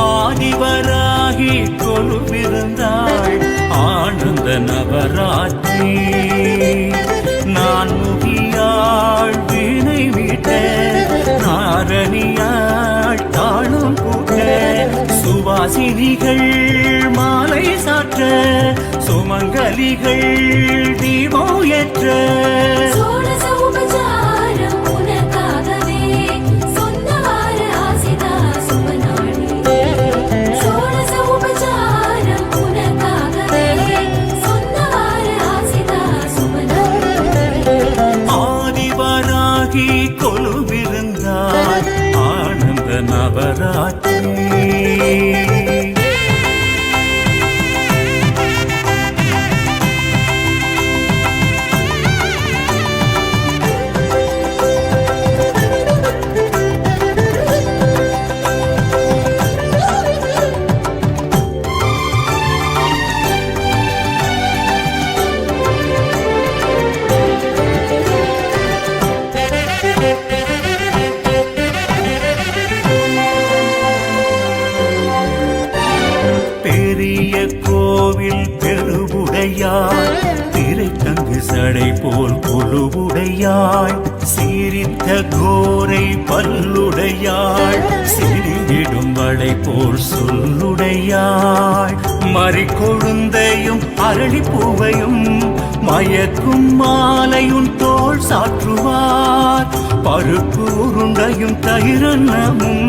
ஆதிவராகி கொலுவிருந்தாள் ஆனந்த நவராத்திரி. நான் முகியாள் வீணை மீட்ட நாரணியாள் தாளும் கூட்ட சுவாசினிகள் மாலை சாற்ற சுமங்கலிகள் தீபம் ஏற்ற கொலுவிருந்தாள் ஆனந்த நவராத்திரி. பெரிய கோவில் பெருவுடையாய் திரைத்தங்கு சடை போல் கொழுவுடையாய் சீரித்த கோரை பல்லுடையாய் சிறிவிடும் வடை போல் சொல்லுடையாய் மறிக்கொழுந்தையும் அரளிப்பூவையும் மயக்கும் மாலையும் தோள் சாற்றுவார் பருப்பு உருண்டையும் தயிரன்னமும்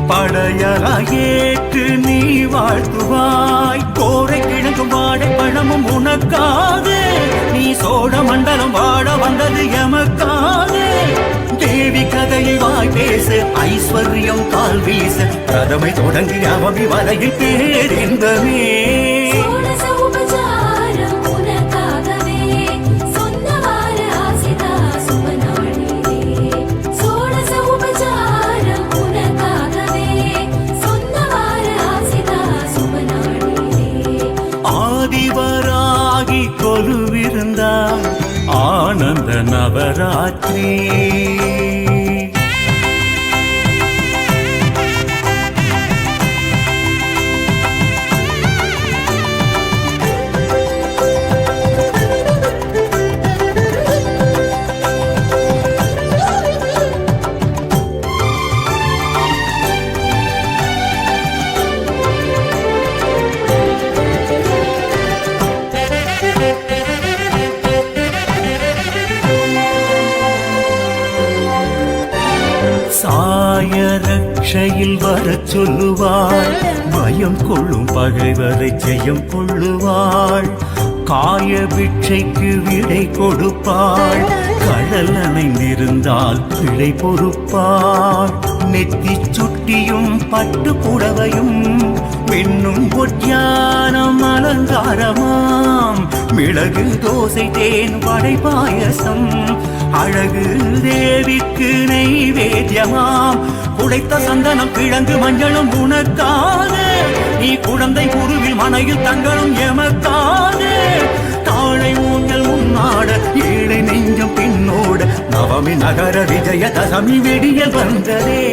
படையேற்று நீ வாழ்த்துவாய். கோரை கிழங்கும் வாடை பழமும் உனக்காக நீ சோழ மண்டலம் வாட வந்தது எமக்காக. தேவி கதையை வாய் பேச ஐஸ்வர்யம் கால் வீச பிரதமை தொடங்கி அவமி வரையில் பேரின்பமே. ஆதிவராகி கொலுவிருந்தாள் ஆனந்த நவராத்திரி. சாயரட்சையில் வரச் சொல்லுவாள் பயம் கொள்ளும் பகைவரை ஜெயம் கொள்ளுவாள். காய பிட்சைக்கு விடை கொடுப்பாள் கடல் அணைந்திருந்தால் பிழை பொறுப்பாள். நெத்தி சுட்டியும் பட்டு புடவையும் பெண்ணும் ஒற்றானம் அலங்காரமாம் மிளகு தோசை தேன் வடை பாயசம் அழகு தேவிக்கு நெய்வேத்தியமாம். குடைத்த சந்தனம் கிழங்கு மஞ்சளும் உனக்காக நீ குழந்தை குருவில் மனையில் தங்களும் எமக்காக. தாழை ஊஞ்சல் முன்னாட ஏழை நெஞ்சம் பின்னோட நவமி நகர விஜய தசமி வெடியல் வந்ததே.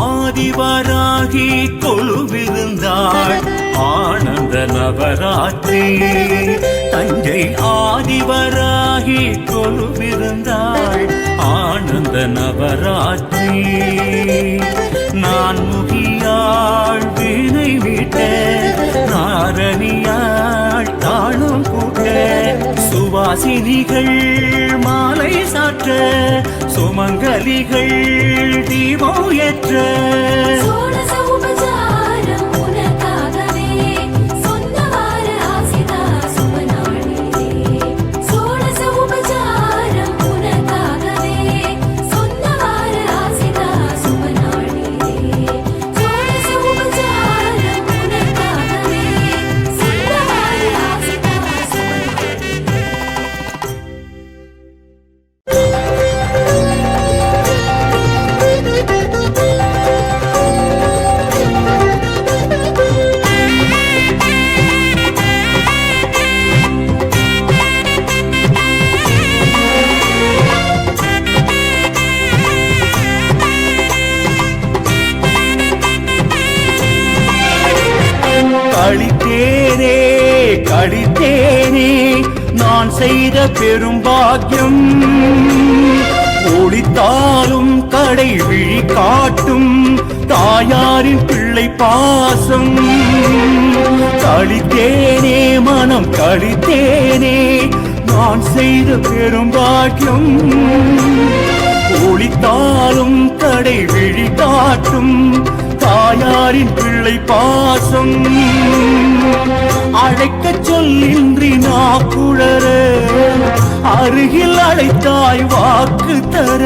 ஆதிவராகி கொலுவிருந்தாள் ஆனந்த நவராத்திரி. தஞ்சை ஆதிவராகி கொலுவிருந்தாள் ஆனந்த நவராத்திரி. நான் முகியாள் வீணை மீட்ட நாரணியாள் தாளும் கூட்ட சுவாசினிகள் மாலை சாற்ற சுமங்கலிகள் தீபம் ஏற்ற கழித்தேனே நான் செய்த பெரும் பாக்கியம். ஒளித்தாலும் கடை விழி காட்டும் தாயாரின் பிள்ளை பாசம். கழித்தேனே மனம் கழித்தேனே நான் செய்த பெரும் பாக்கியம். ஒளித்தாலும் கடை விழி காட்டும் தாயாரின் பிள்ளை பாசம். அழைக்க சொல்லின்றி நாக்குழற அருகில் அழைத்தாய் வாக்கு தர.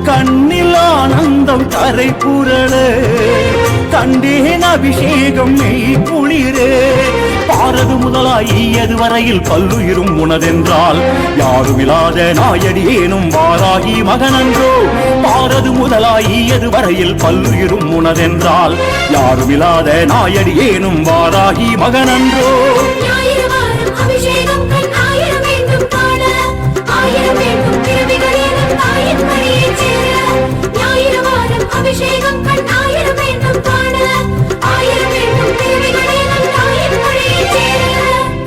கண்ணில் ஆனந்தம் கரை புரள கண்டேன் அபிஷேகம் நெய் குளிரே. பாரது முதலாய் ஈயது வரையில் பல்லுயிரும் உனதென்றால் யாருமில்லாத நாயடியேனும் வாராகி மகனன்றோ. பாரது முதலாய் ஈயது வரையில் பல்லுயிரும் உனதென்றால் யாருமில்லாத நாயடியேனும் வாராகி மகனன்றோ.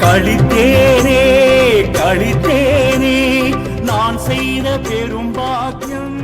கழித்தேனே கழித்தேனே நான் செய்த பெரும் பாக்கியம்.